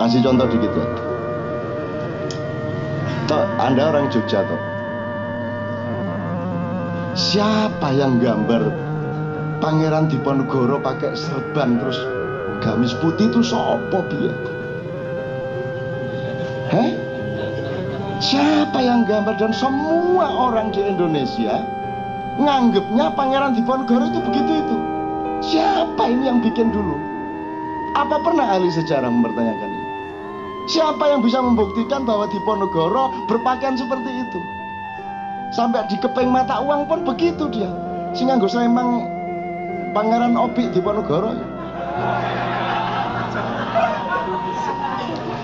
Tak kasih contoh dikit ya. Toh, Anda orang Jogja toh. Siapa yang gambar Pangeran Diponegoro pakai serban terus gamis putih itu sopo dia? Siapa yang gambar? Dan semua orang di Indonesia nganggepnya Pangeran Diponegoro itu begitu itu. Siapa ini yang bikin dulu? Apa pernah ahli sejarah mempertanyakan ini? Siapa yang bisa membuktikan bahwa Diponegoro berpakaian seperti itu? Sampai di keping mata uang pun begitu dia. Sing nganggo emang Pangeran Obi Diponegoro.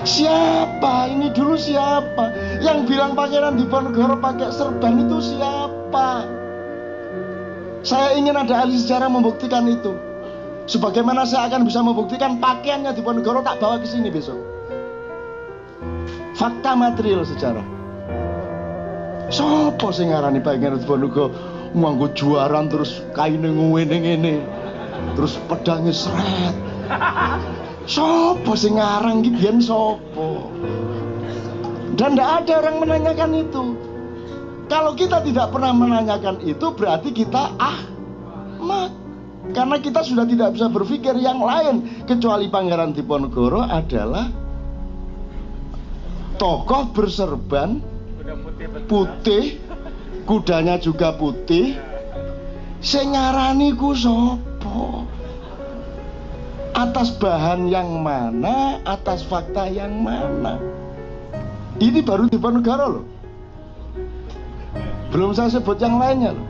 Siapa ini dulu, siapa yang bilang Pangeran Diponegoro pakai serban itu? Siapa? Saya ingin ada ahli sejarah membuktikan itu. Sebagaimana saya akan bisa membuktikan pakaiannya Diponegoro tak bawa ke sini besok. Fakta material sejarah. Sopo sing ngarani Pangeran Diponegoro nganggo juaran terus kaine ngene-ngene. Terus pedangnya seret. Sopo sing ngarang iki biyen sopo? Dan tidak ada orang menanyakan itu. Kalau kita tidak pernah menanyakan itu, berarti kita ahmak. Karena kita sudah tidak bisa berpikir yang lain kecuali Pangeran Diponegoro adalah tokoh berserban putih, kudanya juga putih. Sing ngarani ku sopo? Atas bahan yang mana, atas fakta yang mana? Ini baru Diponegoro loh. Belum saya sebut yang lainnya loh.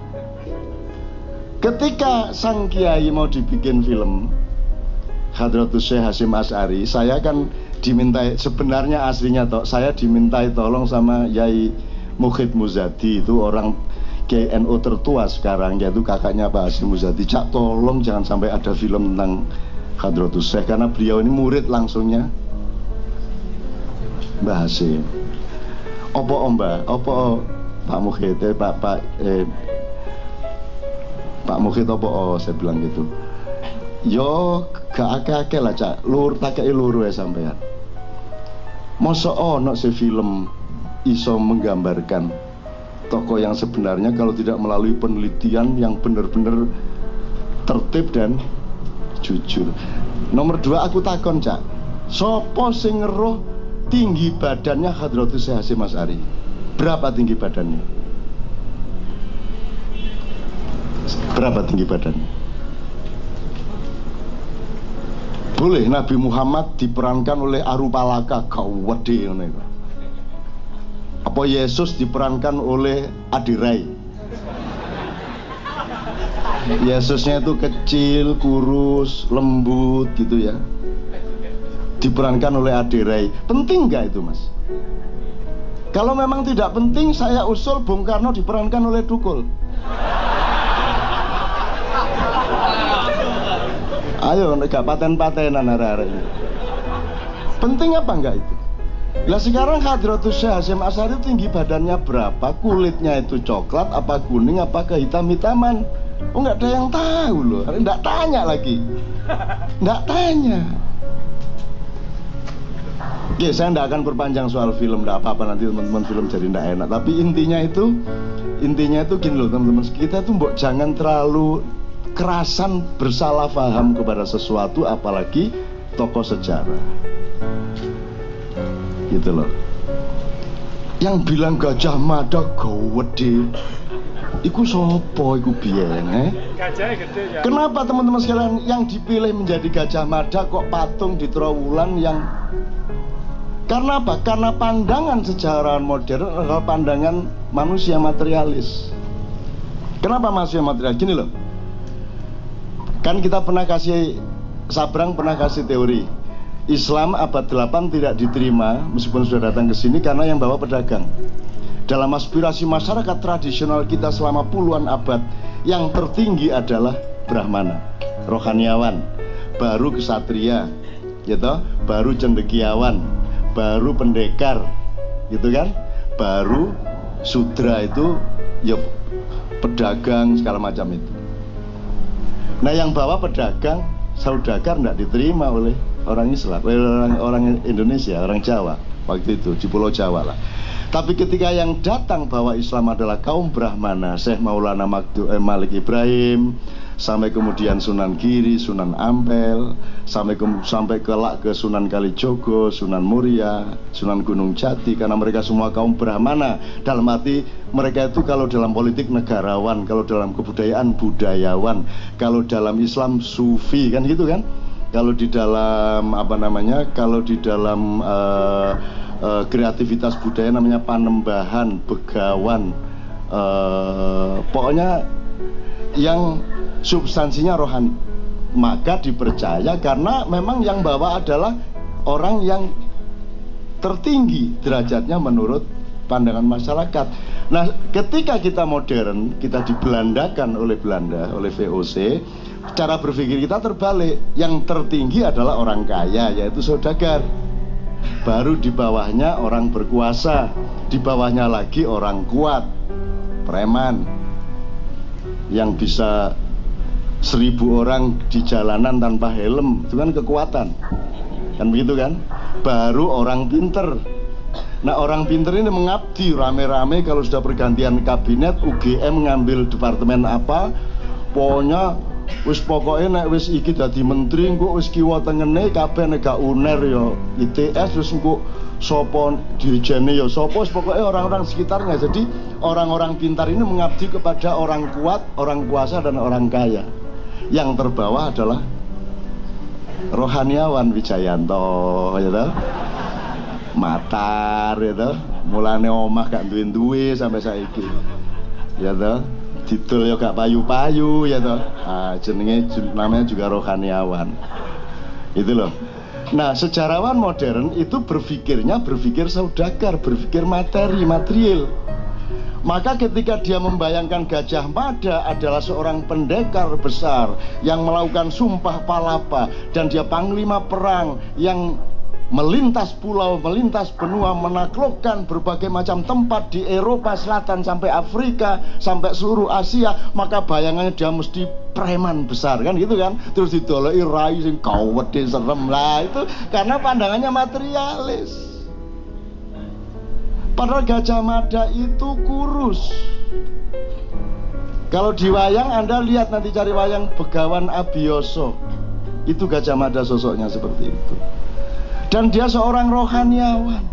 Ketika sang kiai mau dibikin film Hadratus Syekh Hasyim Asy'ari, saya kan dimintai, sebenarnya aslinya toh saya dimintai tolong sama Yai Mukhid Muzadi, itu orang KNO tertua sekarang, yaitu kakaknya Pak Hasyim Muzadi. Cak, tolong jangan sampai ada film tentang Hadratus Syekh, karena beliau ini murid langsungnya Mbah Hasyim. Opo Mbah, opo Pak Mukhid, Pak Mukhid opo, saya bilang gitu. Yo gak akeh-akeh lah Cak, lur tak kei luru ya sampean. Mosok ono se film iso menggambarkan tokoh yang sebenarnya kalau tidak melalui penelitian yang benar-benar tertib dan jujur. Nomor 2 aku takon Cak, sopo sing ngeruh tinggi badannya Hadratus Syekh Hasyim Asy'ari? Berapa tinggi badannya? Berapa tinggi badannya? Boleh Nabi Muhammad diperankan oleh Arupalaka gawede ngono iku. Apa Yesus diperankan oleh Adirai? Yesusnya itu kecil, kurus, lembut gitu ya. Diperankan oleh Adirai. Penting nggak itu Mas? Kalau memang tidak penting, saya usul Bung Karno diperankan oleh Dukul. Ayo, gak paten-patenan hari-hari ini. Penting apa enggak itu? Lah sekarang Hadratus Syekh Hasyim Asy'ari tinggi badannya berapa? Kulitnya itu coklat, apa kuning, apa kehitam-hitaman? Oh, nggak ada yang tahu loh. Nggak tanya lagi. Nggak tanya. Oke, saya nggak akan perpanjang soal film, nggak apa-apa, nanti teman-teman film jadi nggak enak. Tapi intinya itu gini loh teman-teman, kita tuh mbok jangan terlalu kerasan bersalah paham kepada sesuatu, apalagi tokoh sejarah. Gitu loh. Yang bilang Gajah Mada gawede, iku sopo iku biyen, Gajahnya gede ya. Kenapa teman-teman sekalian yang dipilih menjadi Gajah Mada kok patung di Trowulan yang... Karena apa? Karena pandangan sejarawan modern adalah pandangan manusia materialis. Kenapa manusia materialis? Gini loh. Kan kita pernah kasih, Sabrang pernah kasih teori. Islam abad 8 tidak diterima meskipun sudah datang ke sini karena yang bawa pedagang. Dalam aspirasi masyarakat tradisional kita selama puluhan abad, yang tertinggi adalah Brahmana, rohaniawan, baru kesatria, gitu, baru cendekiawan, baru pendekar, gitu kan, baru sudra itu ya pedagang segala macam itu. Nah yang bawa pedagang, saudagar tidak diterima oleh orang Islam, orang Indonesia, orang Jawa waktu itu di Pulau Jawa lah. Tapi ketika yang datang bahwa Islam adalah kaum Brahmana, Syekh Maulana Malik Ibrahim, sampai kemudian Sunan Giri, Sunan Ampel, sampai kelak ke Sunan Kalijogo, Sunan Muria, Sunan Gunung Jati, karena mereka semua kaum Brahmana. Dalam arti mereka itu kalau dalam politik negarawan, kalau dalam kebudayaan budayawan, kalau dalam Islam sufi, kan gitu kan? Kalau di dalam kalau di dalam kreativitas budaya namanya panembahan, begawan, pokoknya yang substansinya rohani. Maka dipercaya karena memang yang bawa adalah orang yang tertinggi derajatnya menurut pandangan masyarakat. Nah, ketika kita modern, kita dibelandakan oleh Belanda, oleh VOC, cara berpikir kita terbalik. Yang tertinggi adalah orang kaya, yaitu saudagar. Baru di bawahnya orang berkuasa, di bawahnya lagi orang kuat, preman, yang bisa 1000 orang di jalanan tanpa helm, itu kan kekuatan, kan begitu kan? Baru orang pinter. Nah, orang pinter ini mengabdi rame-rame. Kalau sudah pergantian kabinet, UGM ngambil departemen apa, pokoknya pokoknya nek wis iki dadi menteri engko wis kiwa tengene kabeh nek gak UNER ya ITS, terus engko sapa dirjene ya sapa, pokoknya orang-orang sekitarnya. Jadi orang-orang pintar ini mengabdi kepada orang kuat, orang kuasa, dan orang kaya. Yang terbawah adalah rohaniawan Wijayanto, ya toh, Matar, ya toh, mulane omah gak duwe-duwe sampai saiki, ya toh, didol ya gak payu-payu, ya toh. Jenenge namanya juga rohaniawan. Itu loh. Nah, sejarawan modern itu berpikir saudagar, berpikir material. Maka ketika dia membayangkan Gajah Mada adalah seorang pendekar besar yang melakukan sumpah palapa, dan dia panglima perang yang melintas pulau, melintas benua, menaklukkan berbagai macam tempat di Eropa Selatan sampai Afrika, sampai seluruh Asia, maka bayangannya dia mesti preman besar, kan gitu kan? Terus didoloi rai sing kawedhe serem lah, itu karena pandangannya materialis. Padahal Gajah Mada itu kurus. Kalau di wayang, Anda lihat nanti cari wayang Begawan Abiyasa, itu Gajah Mada sosoknya seperti itu. Dan dia seorang rohaniawan.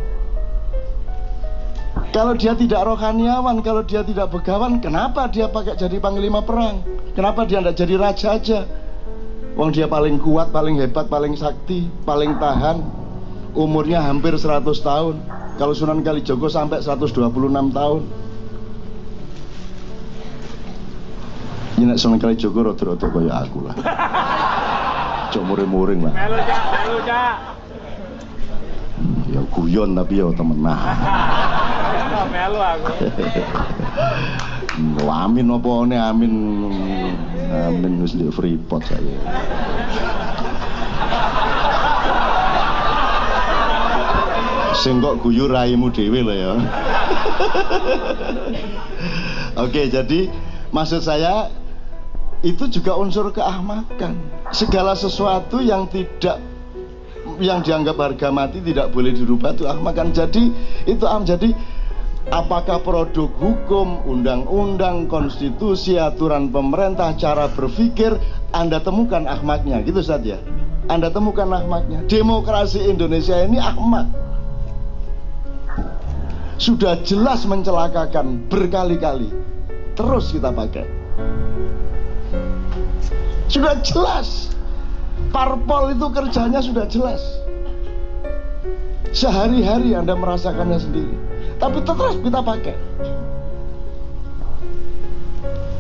Kalau dia tidak rohaniawan, kalau dia tidak begawan, kenapa dia pakai jadi panglima perang? Kenapa dia tidak jadi raja aja? Wong dia paling kuat, paling hebat, paling sakti, paling tahan. Umurnya hampir 100 tahun. Kalau Sunan Kalijogo sampai 126 tahun. Ini Sunan Kalijogo rada-rada kaya aku lah. Cok muring-muring lah. Melu Cak. Ya guyon tapi ya temenan. Melu aku. Amin apa ne amin. Amin wis di Freeport saya. Sing kok guyu raimu dhewe lho ya. Oke, jadi maksud saya itu juga unsur keahmakan. Segala sesuatu yang dianggap harga mati tidak boleh dirubah, itu ahmakan. Jadi itu jadi apakah produk hukum, undang-undang, konstitusi, aturan pemerintah, cara berpikir, Anda temukan ahmaknya, gitu saja. Anda temukan ahmaknya. Demokrasi Indonesia ini ahmak. Sudah jelas mencelakakan berkali-kali, terus kita pakai. Sudah jelas. Parpol itu kerjanya sudah jelas. Sehari-hari Anda merasakannya sendiri, tapi terus kita pakai.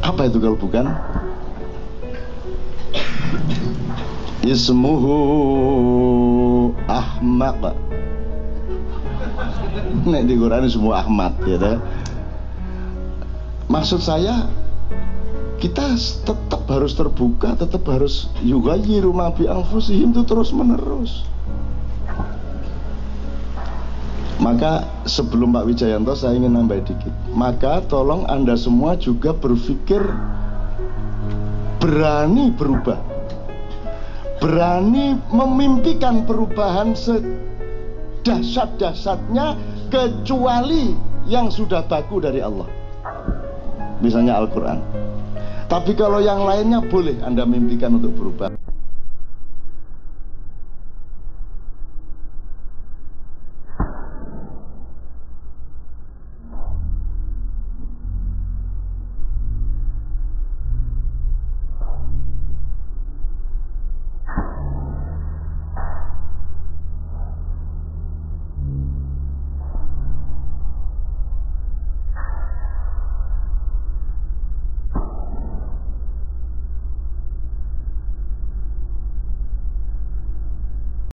Apa itu kalau bukan ismuhu ahmaq? Nek di Quran semua Ahmad, ya dah. Maksud saya, kita tetap harus terbuka, tetap harus yughayyiru ma bi anfusihim, itu terus menerus. Maka sebelum Pak Wijayanto saya ingin nambah dikit. Maka tolong Anda semua juga berpikir berani berubah. berani memimpikan perubahan sedahsyat-dahsyatnya kecuali yang sudah baku dari Allah, misalnya Al-Quran. Tapi kalau yang lainnya boleh Anda mimpikan untuk berubah.